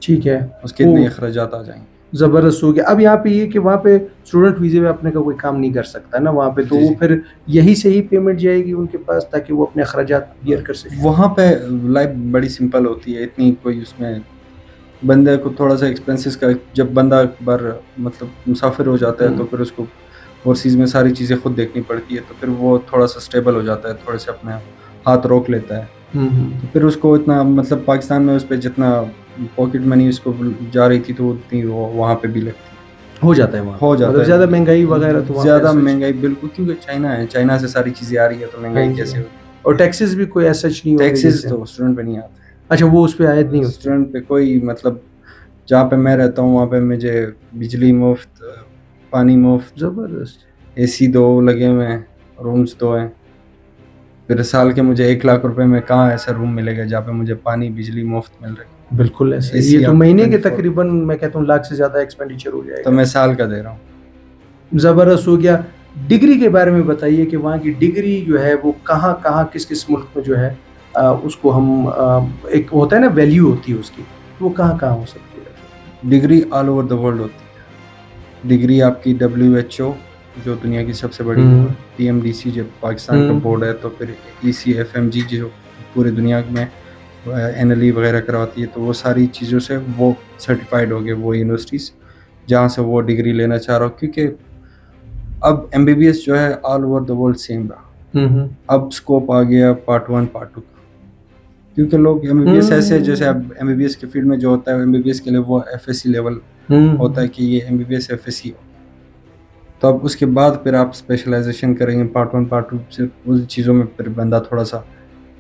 ٹھیک ہے, اس کے اتنے اخراجات آ جائیں گے. زبردست ہو گیا. اب یہاں پہ یہ کہ وہاں پہ اسٹوڈنٹ ویزے میں اپنے کا کوئی کام نہیں کر سکتا نا وہاں پہ, تو وہ پھر یہی سے ہی پیمنٹ جائے گی ان کے پاس تاکہ وہ اپنے اخراجات بیئر کر سکے. وہاں پہ لائف بڑی سمپل ہوتی ہے, اتنی کوئی اس میں بندے کو تھوڑا سا ایکسپینسز کا, جب بندہ ایک بار مطلب مسافر ہو جاتا ہے تو پھر اس کو اوورسیز میں ساری چیزیں خود دیکھنی پڑتی ہے, تو پھر وہ تھوڑا سا اسٹیبل ہو جاتا ہے, تھوڑے سے اپنے ہاتھ روک لیتا ہے. تو پھر اس کو اتنا مطلب پاکستان میں اس پہ جتنا پاکٹ منی اس کو جا رہی تھی تو اتنی وہاں پہ بھی لگتی ہو جاتا ہے وہاں, ہو جاتا ہے. زیادہ مہنگائی وغیرہ تو زیادہ مہنگائی بالکل, کیونکہ چائنا ہے, چائنا سے ساری چیزیں آ رہی ہے, تو مہنگائی کیسے ہوگی. اور ٹیکسز بھی کوئی ایسا نہیں ہوگا, ٹیکسز تو اسٹوڈنٹ پہ نہیں آتے. اچھا, وہ اس پہ عائد نہیں ہوتے اسٹوڈنٹ پہ کوئی, مطلب جہاں پہ میں رہتا ہوں وہاں پہ مجھے بجلی مفت, پانی مفت, زبردست, AC 2 لگے ہوئے ہیں, رومز 2 ہیں. پھر سال کے مجھے 1 لاکھ روپے میں کہاں ایسا روم ملے گا جہاں پہ مجھے پانی بجلی مفت مل رہی ہے. بالکل ایسا, یہ تو مہینے کے تقریباً میں کہتا ہوں لاکھ سے زیادہ ایکسپینڈیچر ہو جائے گا, تو میں سال کا دے رہا ہوں. زبردست ہو گیا. ڈگری کے بارے میں بتائیے کہ وہاں کی ڈگری جو ہے وہ کہاں کہاں کس کس ملک میں جو ہے اس کو ہم ایک ہوتا ہے نا ویلیو ہوتی ہے اس کی, وہ کہاں کہاں ہو سکتی ہے. Degree all over the world ہوتی ہے. ڈگری آپ کی WHO جو دنیا کی سب سے بڑی, PMDC جو پاکستان کا بورڈ ہے, تو پھر ECFMG جو پورے دنیا میں NLE وغیرہ کرواتی ہے, تو وہ ساری چیزوں سے وہ سرٹیفائڈ ہو گئے وہ یونیورسٹیز جہاں سے وہ ڈگری لینا چاہ رہا ہو. کیونکہ اب MBBS جو ہے آل اوور دا ورلڈ سیم رہا. اب اسکوپ آ گیا پارٹ 1 پارٹ 2 کا, کیونکہ لوگ MBBS ایسے جیسے اب MBBS کے فیلڈ میں جو ہوتا ہے MBBS کے لیے وہ FSc لیول ہوتا ہے کہ یہ MBBS FSC ہو, تو اب اس کے بعد پھر آپ اسپیشلائزیشن کریں گے پارٹ 1 پارٹ 2 سے ان چیزوں میں پھر بندہ تھوڑا سا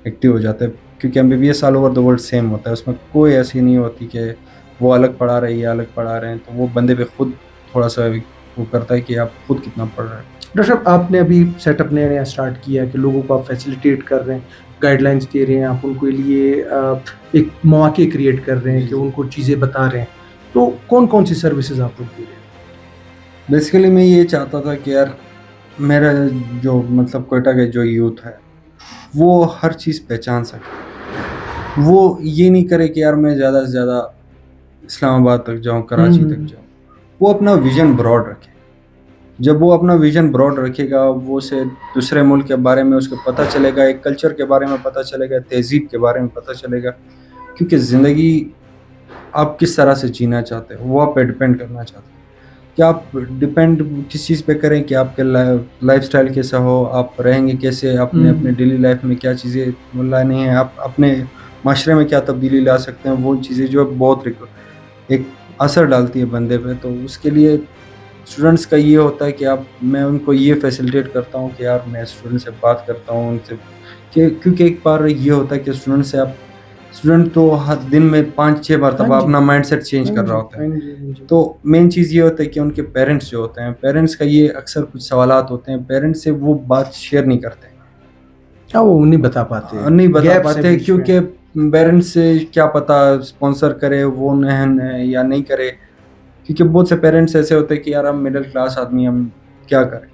ایکٹیو ہو جاتا ہے, کیونکہ MBBS all over the world same ہوتا ہے, اس میں کوئی ایسی نہیں ہوتی کہ وہ الگ پڑھا رہے ہیں یا الگ پڑھا رہے ہیں, تو وہ بندے پہ خود تھوڑا سا وہ کرتا ہے کہ آپ خود کتنا پڑھ رہے ہیں. ڈاکٹر صاحب آپ نے ابھی سیٹ اپ نیا اسٹارٹ کیا کہ لوگوں کو آپ فیسیلیٹیٹ کر رہے ہیں, گائیڈ لائنس دے رہے ہیں, آپ ان کے لیے ایک مواقع کریٹ کر رہے ہیں کہ ان کو چیزیں بتا رہے ہیں, تو کون کون سی سروسز آپ لوگ دے رہے ہیں؟ بیسیکلی میں یہ چاہتا تھا کہ یار میرا جو مطلب کوئٹہ کا جو یوتھ ہے وہ ہر چیز پہچان سکے, وہ یہ نہیں کرے کہ یار میں زیادہ سے زیادہ اسلام آباد تک جاؤں, کراچی تک جاؤں, وہ اپنا ویژن براڈ رکھے. جب وہ اپنا ویژن براڈ رکھے گا, وہ اسے دوسرے ملک کے بارے میں اس کو پتہ چلے گا, ایک کلچر کے بارے میں پتہ چلے گا, تہذیب کے بارے میں پتہ چلے گا, کیونکہ زندگی آپ کس طرح سے جینا چاہتے ہیں وہ آپ پہ ڈپینڈ کرنا چاہتے ہیں. کہ آپ ڈپینڈ کس چیز پہ کریں کہ آپ کے لائف سٹائل کیسا ہو, آپ رہیں گے کیسے, اپنے ڈیلی لائف میں کیا چیزیں لانی ہیں, آپ اپنے معاشرے میں کیا تبدیلی لا سکتے ہیں, وہ چیزیں جو بہت ایک اثر ڈالتی ہے بندے پہ. تو اس کے لیے اسٹوڈنٹس کا یہ ہوتا ہے کہ میں ان کو یہ فیسیلیٹیٹ کرتا ہوں کہ یار میں اسٹوڈنٹ سے بات کرتا ہوں ان سے, کیونکہ ایک بار یہ ہوتا ہے کہ اسٹوڈنٹ تو ہر دن میں 5-6 مرتبہ اپنا مائنڈ سیٹ چینج کر رہا ہوتا ہے. تو مین چیز یہ ہوتا ہے کہ ان کے پیرنٹس جو ہوتے ہیں, پیرنٹس کا یہ اکثر کچھ سوالات ہوتے ہیں, پیرنٹس سے وہ بات شیئر نہیں کرتے, وہ نہیں بتا پاتے کیونکہ پیرنٹس سے کیا پتا اسپانسر کرے وہ نہیں یا نہیں کرے, کیونکہ بہت سے پیرنٹس ایسے ہوتے ہیں کہ یار ہم مڈل کلاس آدمی ہم کیا کریں.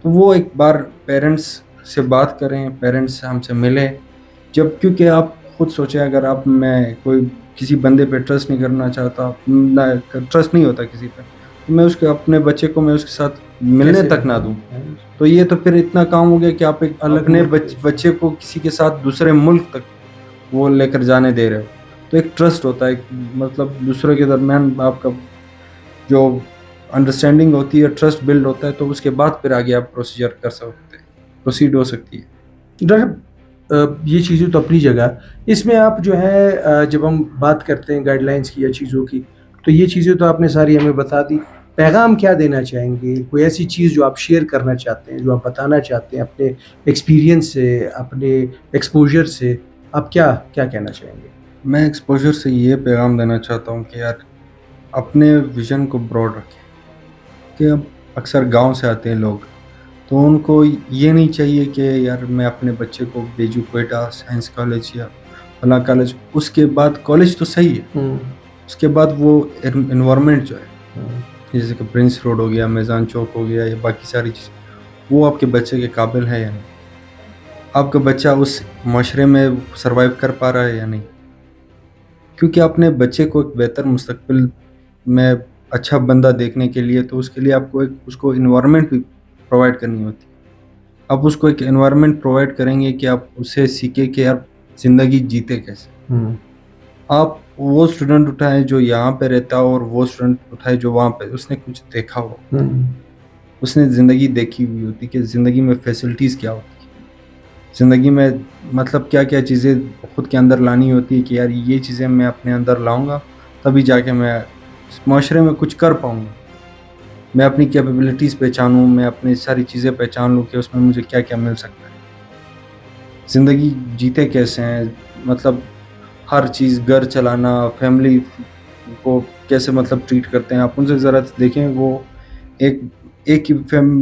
تو وہ ایک بار پیرنٹس سے بات کریں, پیرنٹس ہم سے ملیں, کیونکہ آپ خود سوچیں اگر میں کوئی کسی بندے پہ ٹرسٹ نہیں کرنا چاہتا, ٹرسٹ نہیں ہوتا کسی پہ, تو میں اپنے بچے کو میں اس کے ساتھ ملنے تک نہ دوں, تو یہ تو پھر اتنا کام ہو گیا کہ آپ اپنے بچے کو کسی کے ساتھ دوسرے ملک تک وہ لے کر جانے دے رہے ہو. تو ایک ٹرسٹ ہوتا ہے, مطلب دوسروں کے درمیان آپ کا جو انڈرسٹینڈنگ ہوتی ہے, ٹرسٹ بلڈ ہوتا ہے, تو اس کے بعد پھر آگے آپ پروسیجر کر سکتے ہیں, پروسیڈ ہو سکتی ہے. ڈاکٹر یہ چیزیں تو اپنی جگہ, اس میں آپ جو ہے جب ہم بات کرتے ہیں گائیڈ لائنس کی یا چیزوں کی, تو یہ چیزیں تو آپ نے ساری ہمیں بتا دی, پیغام کیا دینا چاہیں گے, کوئی ایسی چیز جو آپ شیئر کرنا چاہتے ہیں, جو آپ بتانا چاہتے ہیں اپنے ایکسپیرینس سے, اپنے ایکسپوجر سے, آپ کیا کہنا چاہیں گے؟ میں ایکسپوجر سے یہ پیغام دینا چاہتا ہوں کہ یار اپنے ویژن کو براڈ رکھیں, کہ اب اکثر گاؤں سے آتے ہیں لوگ, تو ان کو یہ نہیں چاہیے کہ یار میں اپنے بچے کو بھیجوں کوئٹہ سائنس کالج یا فلاں کالج, اس کے بعد کالج تو صحیح ہے, اس کے بعد وہ انوائرمنٹ جو ہے جیسے کہ پرنس روڈ ہو گیا, میزان چوک ہو گیا, یا باقی ساری چیز, وہ آپ کے بچے کے قابل ہے یا نہیں, آپ کا بچہ اس معاشرے میں سروائیو کر پا رہا ہے یا نہیں. کیونکہ اپنے بچے کو ایک بہتر مستقبل میں اچھا بندہ دیکھنے کے لیے, تو اس کے لیے آپ کو اس کو انوائرمنٹ بھی پرووائڈ کرنی ہوتی ہے. آپ اس کو ایک انوائرمنٹ پرووائڈ کریں گے کہ آپ اسے سیکھیں کہ آپ زندگی جیتے کیسے. آپ وہ اسٹوڈنٹ اٹھائیں جو یہاں پہ رہتا ہو, اور وہ اسٹوڈنٹ اٹھائے جو وہاں پہ اس نے کچھ دیکھا ہو, اس نے زندگی دیکھی ہوئی ہوتی کہ زندگی میں فیسلٹیز کیا ہوتی ہے, زندگی میں مطلب کیا کیا چیزیں خود کے اندر لانی ہوتی ہے, کہ یار یہ چیزیں میں اپنے اندر لاؤں گا تبھی جا کے میں اس معاشرے میں کچھ کر پاؤں گا, میں اپنی کیپیبلٹیز پہچانوں, میں اپنی ساری چیزیں پہچان لوں کہ اس میں مجھے کیا کیا مل سکتا ہے, زندگی جیتے کیسے ہیں, مطلب ہر چیز, گھر چلانا, فیملی کو کیسے مطلب ٹریٹ کرتے ہیں. آپ ان سے ذرا دیکھیں, وہ ایک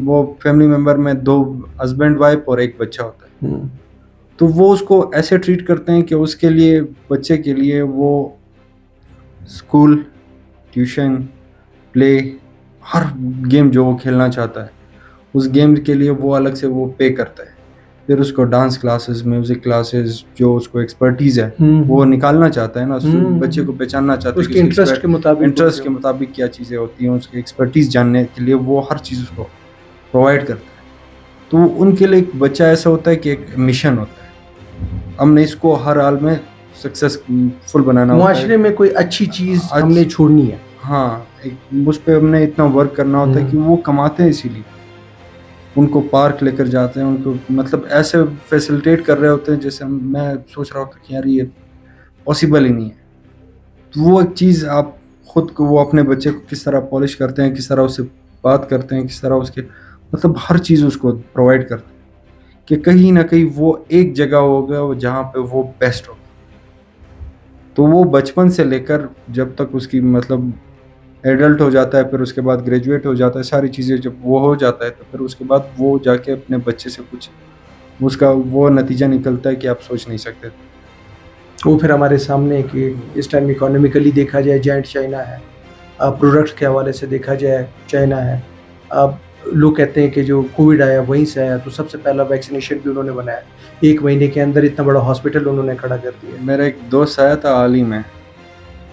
وہ فیملی ممبر میں 2 ہسبینڈ وائف اور ایک بچہ ہوتا ہے, تو وہ اس کو ایسے ٹریٹ کرتے ہیں کہ اس کے لیے, بچے کے لیے وہ اسکول, ٹیوشن, پلے, ہر گیم جو وہ کھیلنا چاہتا ہے اس گیم کے لیے وہ الگ سے وہ پے کرتا ہے. پھر اس کو ڈانس کلاسز, میوزک کلاسز, جو اس کو ایکسپرٹیز ہے وہ نکالنا چاہتا ہے نا, بچے کو پہچاننا چاہتا ہے اس کے انٹرسٹ کے مطابق کیا چیزیں ہوتی ہیں, اس کی ایکسپرٹیز جاننے کے لیے وہ ہر چیز اس کو پرووائڈ کرتا ہے. تو ان کے لیے ایک بچہ ایسا ہوتا ہے کہ ایک مشن ہوتا ہے, ہم نے اس کو ہر حال میں سکسیسفل بنانا ہوتا ہے, معاشرے میں کوئی اچھی چیز ہم نے چھوڑنی ہے. ہاں, اس پہ ہم نے اتنا ورک کرنا ہوتا ہے کہ وہ کماتے ہیں, اسی لیے ان کو پارک لے کر جاتے ہیں, ان کو مطلب ایسے فیسیلیٹیٹ کر رہے ہوتے ہیں جیسے میں سوچ رہا ہوتا کہ یار یہ پاسبل ہی نہیں ہے. تو وہ ایک چیز آپ خود کو وہ اپنے بچے کو کس طرح پالش کرتے ہیں, کس طرح اس سے بات کرتے ہیں, کس طرح اس کے مطلب ہر چیز اس کو پرووائڈ کرتے ہیں کہ کہیں نہ کہیں وہ ایک جگہ ہوگا جہاں پہ وہ بیسٹ ہوگا. تو وہ بچپن سے لے کر جب تک اس کی مطلب ایڈلٹ ہو جاتا ہے, پھر اس کے بعد گریجویٹ ہو جاتا ہے, ساری چیزیں جب وہ ہو جاتا ہے تو پھر اس کے بعد وہ جا کے اپنے بچے سے کچھ اس کا وہ نتیجہ نکلتا ہے کہ آپ سوچ نہیں سکتے. وہ پھر ہمارے سامنے کہ اس ٹائم اکانومیکلی دیکھا جائے جائنٹ چائنا ہے, پروڈکٹ کے حوالے سے دیکھا جائے چائنا ہے. اب لوگ کہتے ہیں کہ جو کووڈ آیا وہیں سے آیا, تو سب سے پہلا ویکسینیشن بھی انہوں نے بنایا, 1 مہینے کے اندر اتنا بڑا ہاسپٹل انہوں نے کھڑا کر دیا. میرا ایک دوست آیا تھا حال ہی میں,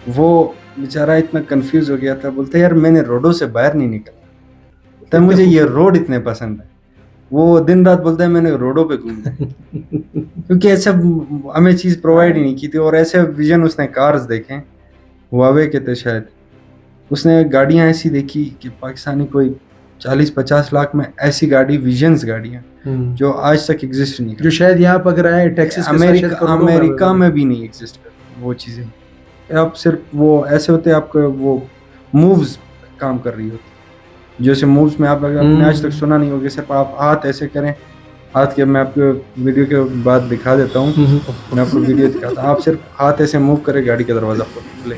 وہ بیچارہ اتنا کنفیوز ہو گیا تھا, بولتا یار میں نے روڈوں سے باہر نہیں نکلا تھا, مجھے یہ روڈ اتنے پسند ہے. وہ دن رات بولتا ہے میں نے روڈوں پہ گھومنا ہے, کیونکہ ایسا ہمیں چیز پرووائڈ ہی نہیں کی تھی. اور ایسے ویژن اس نے کارز دیکھیں, ہواوے کے تھے شاید, اس نے گاڑیاں ایسی دیکھی کہ پاکستانی کوئی 40-50 لاکھ میں ایسی گاڑی, ویژنز گاڑیاں جو آج تک ایگزسٹ نہیں جو شاید یہاں پہ اگر آئے ٹیکسس امریکہ میں بھی نہیں ایگزسٹ کرتی وہ چیزیں. آپ صرف وہ ایسے ہوتے آپ کو وہ مووز کام کر رہی ہوتی, جیسے مووز میں آپ نے آج تک سنا نہیں ہوگا, صرف آپ ہاتھ ایسے کریں, ہاتھ کے میں آپ کو ویڈیو کے بعد دکھا دیتا ہوں, میں آپ کو ویڈیو دکھاتا ہوں, آپ صرف ہاتھ ایسے موو کرے گاڑی کا دروازہ کھلے.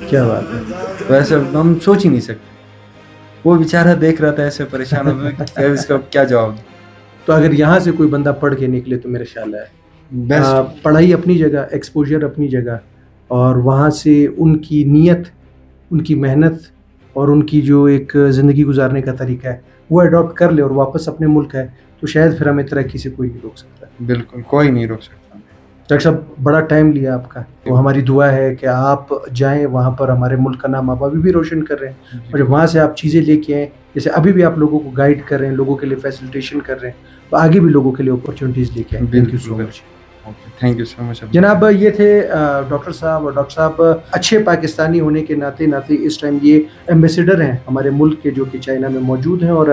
کیا بات ہے, تو ایسے ہم سوچ ہی نہیں سکتے. وہ بیچارہ دیکھ رہا تھا ایسے پریشان ہو گیا, اس کا کیا جواب دوں. تو اگر یہاں سے کوئی بندہ پڑھ کے نکلے تو میرا خیال ہے بیسٹ, پڑھائی اپنی جگہ, ایکسپوجر اپنی جگہ, اور وہاں سے ان کی نیت, ان کی محنت اور ان کی جو ایک زندگی گزارنے کا طریقہ ہے وہ اڈاپٹ کر لے اور واپس اپنے ملک ہے, تو شاید پھر ہمیں ترقی سے کوئی نہیں روک سکتا. بالکل کوئی نہیں روک سکتا. ڈاکٹر صاحب بڑا ٹائم لیا آپ کا, تو ہماری دعا ہے کہ آپ جائیں وہاں پر, ہمارے ملک کا نام آپ ابھی بھی روشن کر رہے ہیں, اور جب وہاں سے آپ چیزیں لے کے آئیں, جیسے ابھی بھی آپ لوگوں کو گائیڈ کر رہے ہیں, لوگوں کے لیے فیسیلیٹیشن کر رہے ہیں, تو آگے بھی لوگوں کے لیے اپرچونیٹیز لے کے آئیں. Thank you so much. Thank you so much. جناب یہ تھے ڈاکٹر صاحب, اور ڈاکٹر صاحب اچھے پاکستانی ہونے کے ناطے اس ٹائم یہ ایمبیسیڈر ہیں ہمارے ملک کے, جو کہ چائنا میں موجود ہیں, اور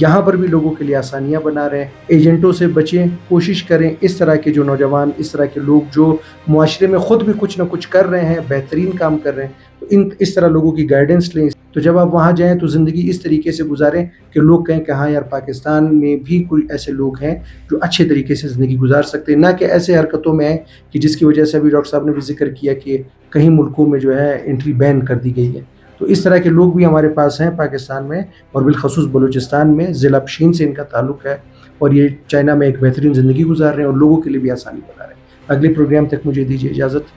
یہاں پر بھی لوگوں کے لیے آسانیاں بنا رہے ہیں. ایجنٹوں سے بچیں, کوشش کریں اس طرح کے جو نوجوان, اس طرح کے لوگ جو معاشرے میں خود بھی کچھ نہ کچھ کر رہے ہیں, بہترین کام کر رہے ہیں, تو اس طرح لوگوں کی گائیڈنس لیں. تو جب آپ وہاں جائیں تو زندگی اس طریقے سے گزاریں کہ لوگ کہیں کہ ہاں یار پاکستان میں بھی کوئی ایسے لوگ ہیں جو اچھے طریقے سے زندگی گزار سکتے ہیں, نہ کہ ایسے حرکتوں میں ہیں کہ جس کی وجہ سے ابھی ڈاکٹر صاحب نے بھی ذکر کیا کہ کئی ملکوں میں جو ہے انٹری بین کر دی گئی ہے. تو اس طرح کے لوگ بھی ہمارے پاس ہیں پاکستان میں, اور بالخصوص بلوچستان میں, ضلع پشین سے ان کا تعلق ہے, اور یہ چائنا میں ایک بہترین زندگی گزار رہے ہیں اور لوگوں کے لیے بھی آسانی بنا رہے ہیں. اگلے پروگرام تک مجھے دیجیے اجازت.